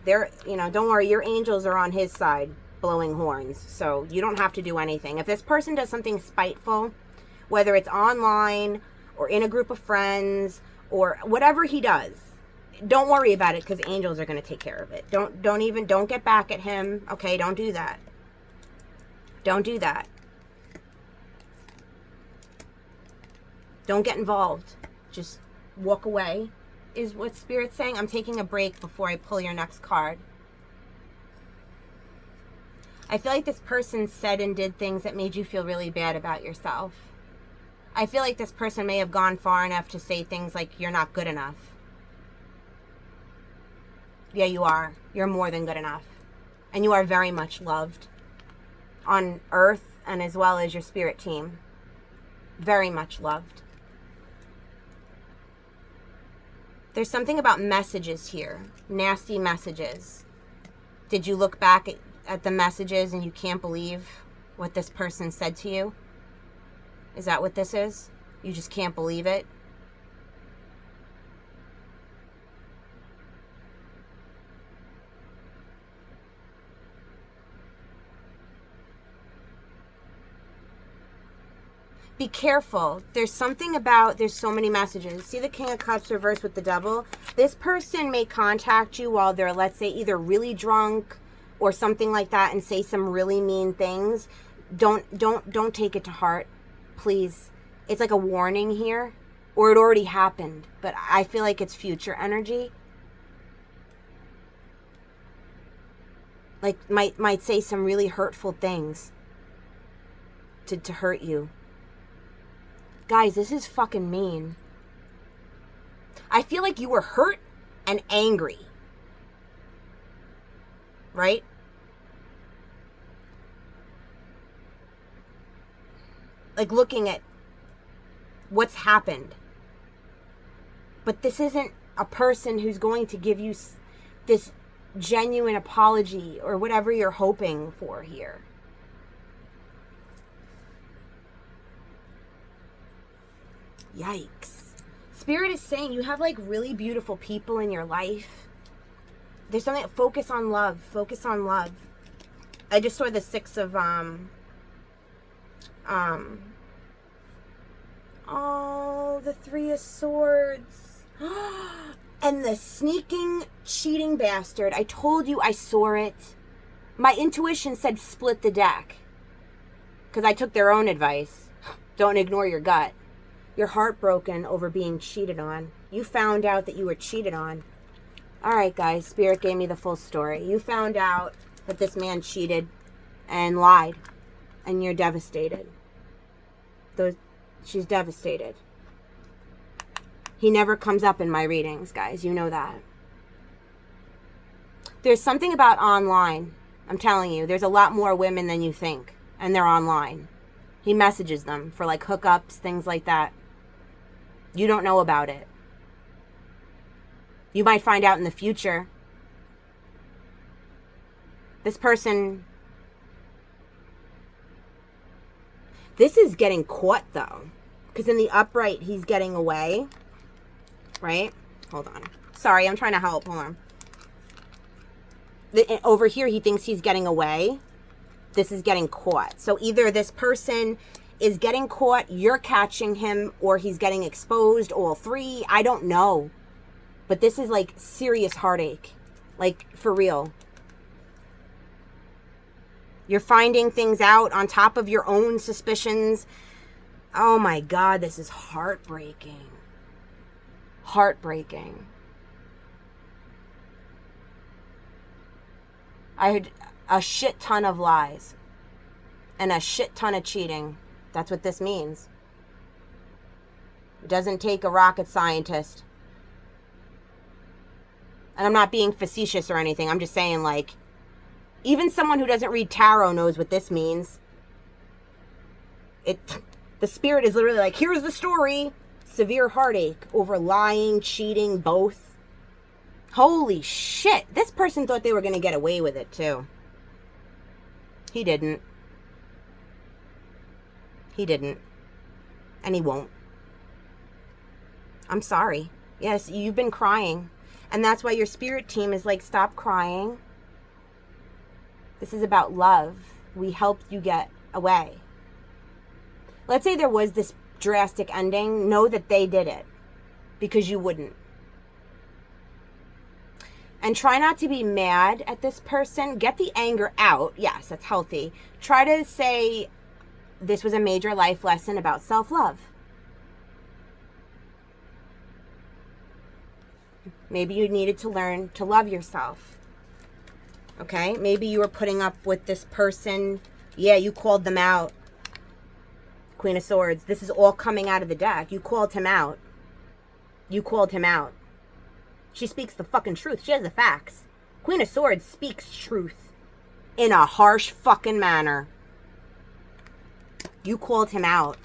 don't worry, your angels are on his side blowing horns. So you don't have to do anything. If this person does something spiteful, whether it's online or in a group of friends or whatever he does, don't worry about it, because angels are going to take care of it. Don't get back at him. Okay, don't do that. Don't do that. Don't get involved. Just walk away, is what Spirit's saying. I'm taking a break before I pull your next card. I feel like this person said and did things that made you feel really bad about yourself. I feel like this person may have gone far enough to say things like, you're not good enough. Yeah, you are. You're more than good enough. And you are very much loved on earth and as well as your spirit team. Very much loved. There's something about messages here. Nasty messages. Did you look back at the messages and you can't believe what this person said to you? Is that what this is? You just can't believe it? Be careful. There's something about, there's so many messages. See the King of Cups reversed with the Devil? This person may contact you while they're, let's say, either really drunk or something like that and say some really mean things. Don't take it to heart, please. It's like a warning here, or it already happened, but I feel like it's future energy. Like might say some really hurtful things to hurt you. Guys, this is fucking mean. I feel like you were hurt and angry. Right? Like looking at what's happened. But this isn't a person who's going to give you this genuine apology or whatever you're hoping for here. Yikes. Spirit is saying you have like really beautiful people in your life. There's something, focus on love. Focus on love. I just saw the 6 of, oh, the 3 of Swords. And the sneaking, cheating bastard. I told you I saw it. My intuition said split the deck. Because I took their own advice. Don't ignore your gut. You're heartbroken over being cheated on. You found out that you were cheated on. Alright guys, Spirit gave me the full story. You found out that this man cheated and lied. And you're devastated. She's devastated. He never comes up in my readings, guys. You know that. There's something about online. I'm telling you, there's a lot more women than you think. And they're online. He messages them for like hookups, things like that. You don't know about it. You might find out in the future. This person... This is getting caught, though. Because in the upright, he's getting away. Right? Hold on. Sorry, I'm trying to help. Hold on. Over here, he thinks he's getting away. This is getting caught. So either this person is getting caught, you're catching him, or he's getting exposed, all three. I don't know. But this is like serious heartache. Like, for real. You're finding things out on top of your own suspicions. Oh my God, this is heartbreaking. Heartbreaking. I heard a shit ton of lies and a shit ton of cheating. That's what this means. It doesn't take a rocket scientist. And I'm not being facetious or anything. I'm just saying, like, even someone who doesn't read tarot knows what this means. The spirit is literally like, here's the story. Severe heartache over lying, cheating, both. Holy shit. This person thought they were going to get away with it too. He didn't. He didn't. And he won't. I'm sorry. Yes, you've been crying. And that's why your spirit team is like, stop crying. This is about love. We helped you get away. Let's say there was this drastic ending. Know that they did it. Because you wouldn't. And try not to be mad at this person. Get the anger out. Yes, that's healthy. Try to say, this was a major life lesson about self-love. Maybe you needed to learn to love yourself. Okay? Maybe you were putting up with this person. Yeah, you called them out. Queen of Swords. This is all coming out of the deck. You called him out. You called him out. She speaks the fucking truth. She has the facts. Queen of Swords speaks truth. In a harsh fucking manner. You called him out.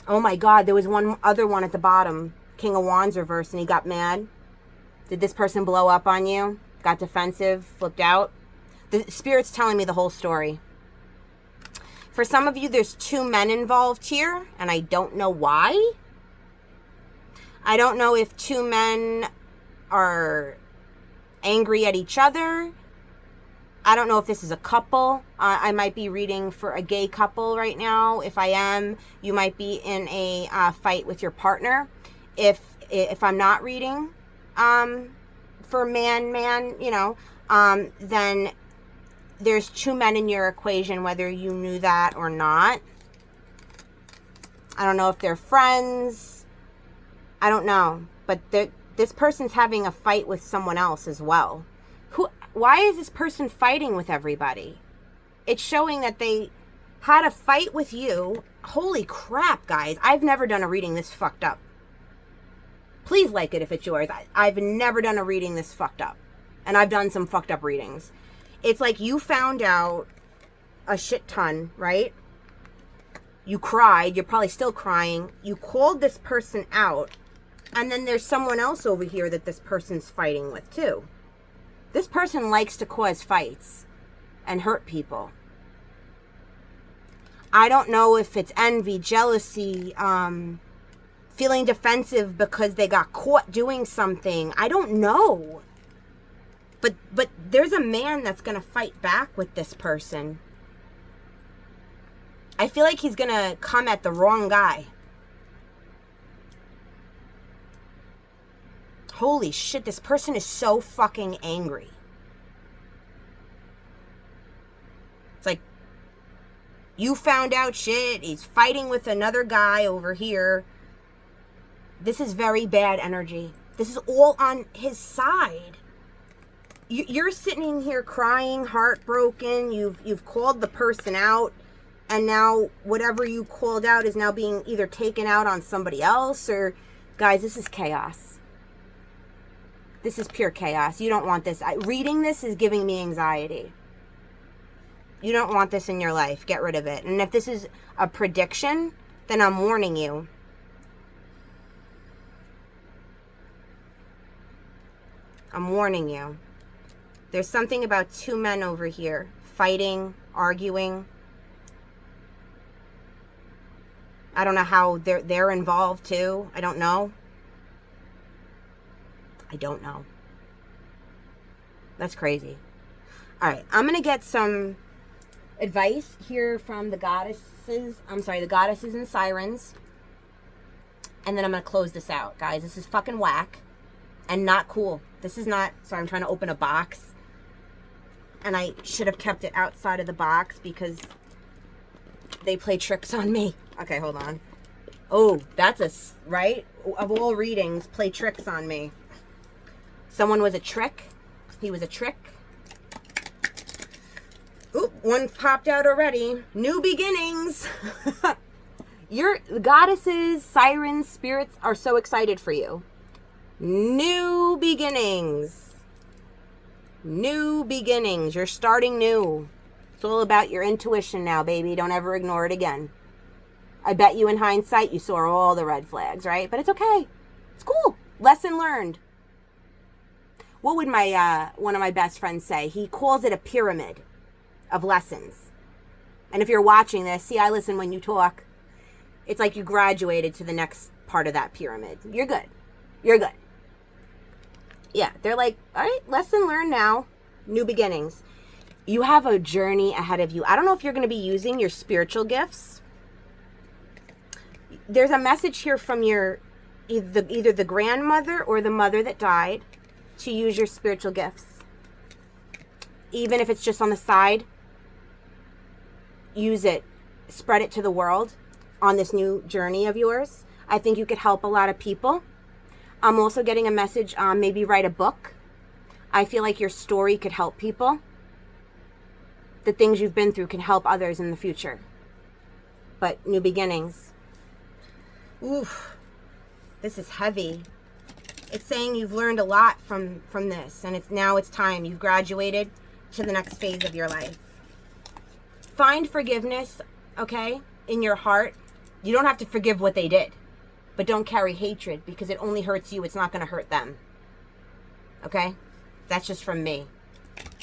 Oh my God, there was one other one at the bottom. King of Wands reversed and he got mad. Did this person blow up on you? Got defensive? Flipped out? The Spirit's telling me the whole story. For some of you, there's two men involved here, and I don't know why. I don't know if two men are angry at each other. I don't know if this is a couple. I might be reading for a gay couple right now. If I am, you might be in a fight with your partner. If I'm not reading for man, you know, then there's two men in your equation, whether you knew that or not. I don't know if they're friends. I don't know. But this person's having a fight with someone else as well. Why is this person fighting with everybody? It's showing that they had a fight with you. Holy crap, guys. I've never done a reading this fucked up. Please like it if it's yours. I've never done a reading this fucked up. And I've done some fucked up readings. It's like you found out a shit ton, right? You cried. You're probably still crying. You called this person out. And then there's someone else over here that this person's fighting with too. This person likes to cause fights and hurt people. I don't know if it's envy, jealousy, feeling defensive because they got caught doing something. I don't know. But there's a man that's going to fight back with this person. I feel like he's going to come at the wrong guy. Holy shit, this person is so fucking angry. It's like, you found out shit. He's fighting with another guy over here. This is very bad energy. This is all on his side. You're sitting here crying, heartbroken. You've called the person out. And now whatever you called out is now being either taken out on somebody else. Or, guys, this is chaos. This is pure chaos. You don't want this. Reading this is giving me anxiety. You don't want this in your life. Get rid of it. And if this is a prediction, then I'm warning you. I'm warning you. There's something about two men over here fighting, arguing. I don't know how they're involved too. I don't know. I don't know. That's crazy. All right, I'm going to get some advice here from the goddesses. I'm sorry, the goddesses and sirens. And then I'm going to close this out, guys. This is fucking whack and not cool. This is not... Sorry, I'm trying to open a box. And I should have kept it outside of the box because they play tricks on me. Okay, hold on. Oh, that's a... Right? Of all readings, play tricks on me. Someone was a trick. He was a trick. Oop, one popped out already. New beginnings. Your goddesses, sirens, spirits are so excited for you. New beginnings. New beginnings. You're starting new. It's all about your intuition now, baby. Don't ever ignore it again. I bet you in hindsight you saw all the red flags, right? But it's okay. It's cool. Lesson learned. What would my one of my best friends say? He calls it a pyramid of lessons. And if you're watching this, see, I listen when you talk. It's like you graduated to the next part of that pyramid. You're good. You're good. Yeah, they're like, all right, lesson learned now. New beginnings. You have a journey ahead of you. I don't know if you're going to be using your spiritual gifts. There's a message here from your either the grandmother or the mother that died to use your spiritual gifts. Even if it's just on the side, use it. Spread it to the world on this new journey of yours. I think you could help a lot of people. I'm also getting a message, maybe write a book. I feel like your story could help people. The things you've been through can help others in the future. But new beginnings. Oof, this is heavy. It's saying you've learned a lot from this, and it's time. You've graduated to the next phase of your life. Find forgiveness, okay, in your heart. You don't have to forgive what they did, but don't carry hatred because it only hurts you. It's not going to hurt them. Okay? That's just from me.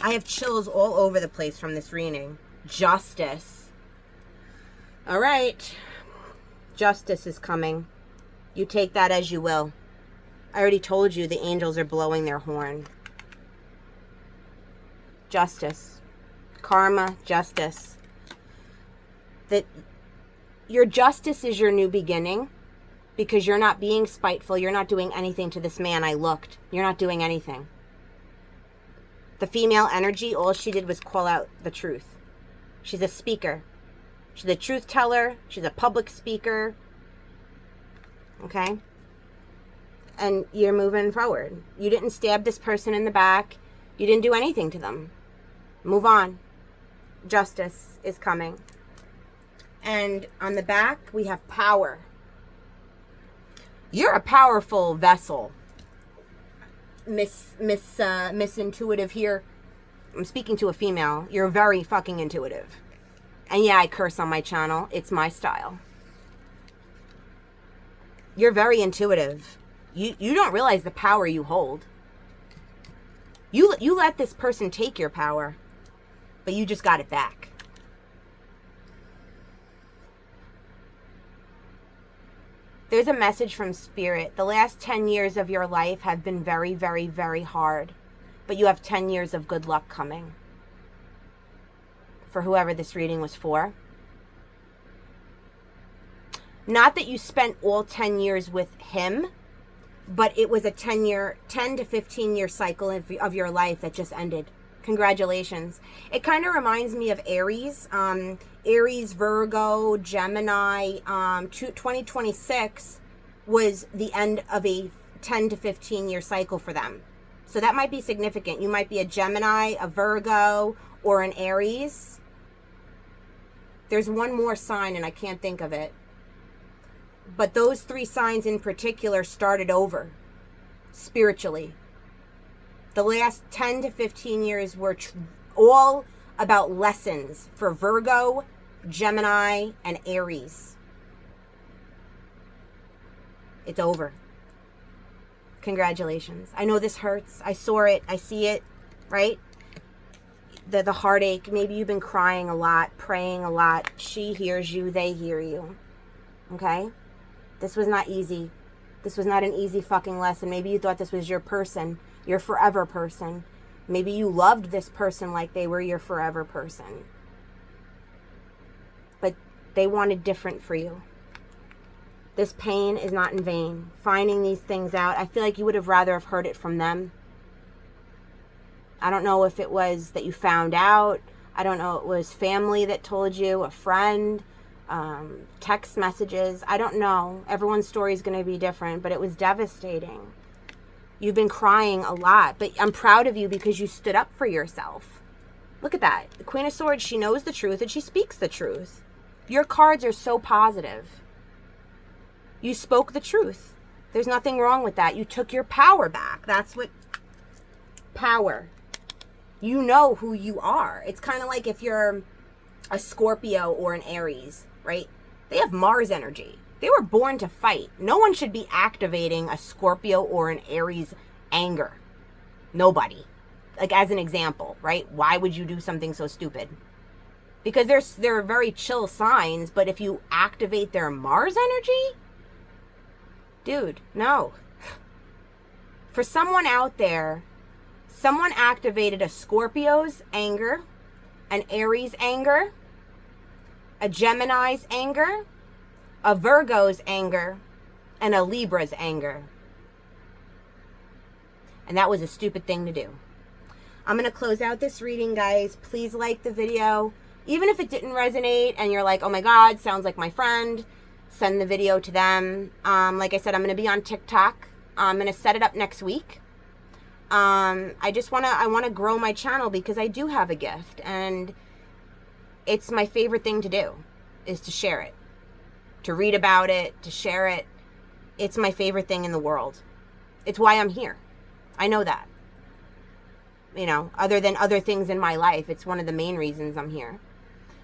I have chills all over the place from this reading. Justice. All right. Justice is coming. You take that as you will. I already told you the angels are blowing their horn. Justice. Karma, justice. That your justice is your new beginning because you're not being spiteful. You're not doing anything to this man. I looked. You're not doing anything. The female energy, all she did was call out the truth. She's a speaker. She's a truth teller. She's a public speaker. Okay? And you're moving forward. You didn't stab this person in the back. You didn't do anything to them. Move on. Justice is coming. And on the back, we have power. You're a powerful vessel. Miss Intuitive here. I'm speaking to a female. You're very fucking intuitive. And yeah, I curse on my channel. It's my style. You're very intuitive. You don't realize the power you hold. You let this person take your power, but you just got it back. There's a message from Spirit. The last 10 years of your life have been very, very, very hard, but you have 10 years of good luck coming. For whoever this reading was for. Not that you spent all 10 years with him, but it was a 10 to 15 year cycle of your life that just ended. Congratulations. It kind of reminds me of Aries. Aries, Virgo, Gemini. 2026 was the end of a 10 to 15 year cycle for them. So that might be significant. You might be a Gemini, a Virgo, or an Aries. There's one more sign and I can't think of it. But those three signs in particular started over spiritually. The last 10 to 15 years were all about lessons for Virgo, Gemini, and Aries. It's over. Congratulations. I know this hurts. I saw it. I see it, right? The heartache. Maybe you've been crying a lot, praying a lot. She hears you. They hear you. Okay? This was not easy. This was not an easy fucking lesson. Maybe you thought this was your person, your forever person. Maybe you loved this person like they were your forever person. But they wanted different for you. This pain is not in vain. Finding these things out, I feel like you would have rather have heard it from them. I don't know if it was that you found out. I don't know if it was family that told you, a friend, text messages. I don't know. Everyone's story is going to be different, but it was devastating. You've been crying a lot, but I'm proud of you because you stood up for yourself. Look at that. The Queen of Swords, she knows the truth and she speaks the truth. Your cards are so positive. You spoke the truth. There's nothing wrong with that. You took your power back. That's what power. You know who you are. It's kind of like if you're a Scorpio or an Aries, right? They have Mars energy. They were born to fight. No one should be activating a Scorpio or an Aries anger. Nobody. Like, as an example, right? Why would you do something so stupid? Because they're very chill signs, but if you activate their Mars energy, dude, no. For someone out there, someone activated a Scorpio's anger, an Aries anger, a Gemini's anger, a Virgo's anger, and a Libra's anger. And that was a stupid thing to do. I'm going to close out this reading, guys. Please like the video. Even if it didn't resonate and you're like, oh my God, sounds like my friend, send the video to them. Like I said, I'm going to be on TikTok. I'm going to set it up next week. I want to grow my channel because I do have a gift. And it's my favorite thing to do is to share it. To read about it, to share it. It's my favorite thing in the world. It's why I'm here. I know that. You know, other than other things in my life, it's one of the main reasons I'm here.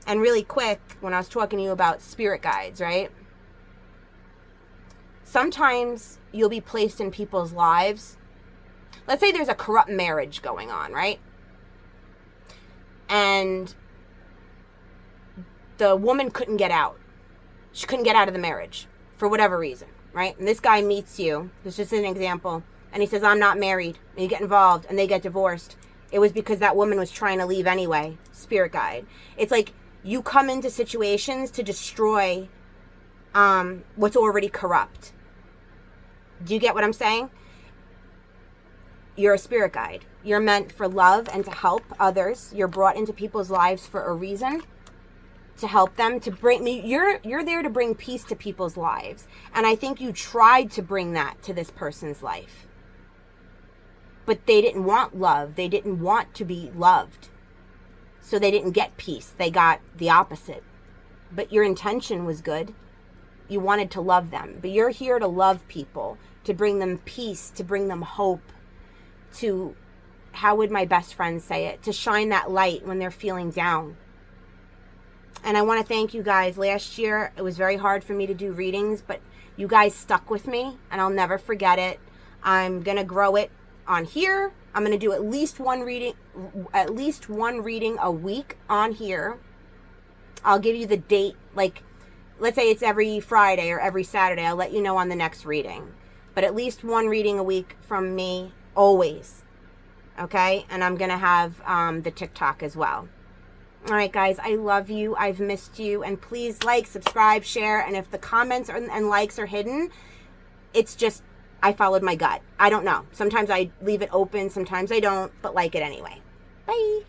And really quick, when I was talking to you about spirit guides, right? Sometimes you'll be placed in people's lives. Let's say there's a corrupt marriage going on, right? And the woman couldn't get out. She couldn't get out of the marriage for whatever reason, right? And this guy meets you. This is just an example. And he says, I'm not married. And you get involved and they get divorced. It was because that woman was trying to leave anyway. Spirit guide. It's like you come into situations to destroy what's already corrupt. Do you get what I'm saying? You're a spirit guide. You're meant for love and to help others. You're brought into people's lives for a reason. To help them, to bring me, you're there to bring peace to people's lives. And I think you tried to bring that to this person's life. But they didn't want love. They didn't want to be loved. So they didn't get peace. They got the opposite. But your intention was good. You wanted to love them. But you're here to love people, to bring them peace, to bring them hope, to, how would my best friend say it, to shine that light when they're feeling down. And I want to thank you guys. Last year, it was very hard for me to do readings, but you guys stuck with me, and I'll never forget it. I'm going to grow it on here. I'm going to do at least one reading a week on here. I'll give you the date. Like, let's say it's every Friday or every Saturday. I'll let you know on the next reading. But at least one reading a week from me, always. Okay? And I'm going to have the TikTok as well. All right, guys, I love you. I've missed you. And please like, subscribe, share. And if the comments and likes are hidden, it's just I followed my gut. I don't know. Sometimes I leave it open. Sometimes I don't. But like it anyway. Bye.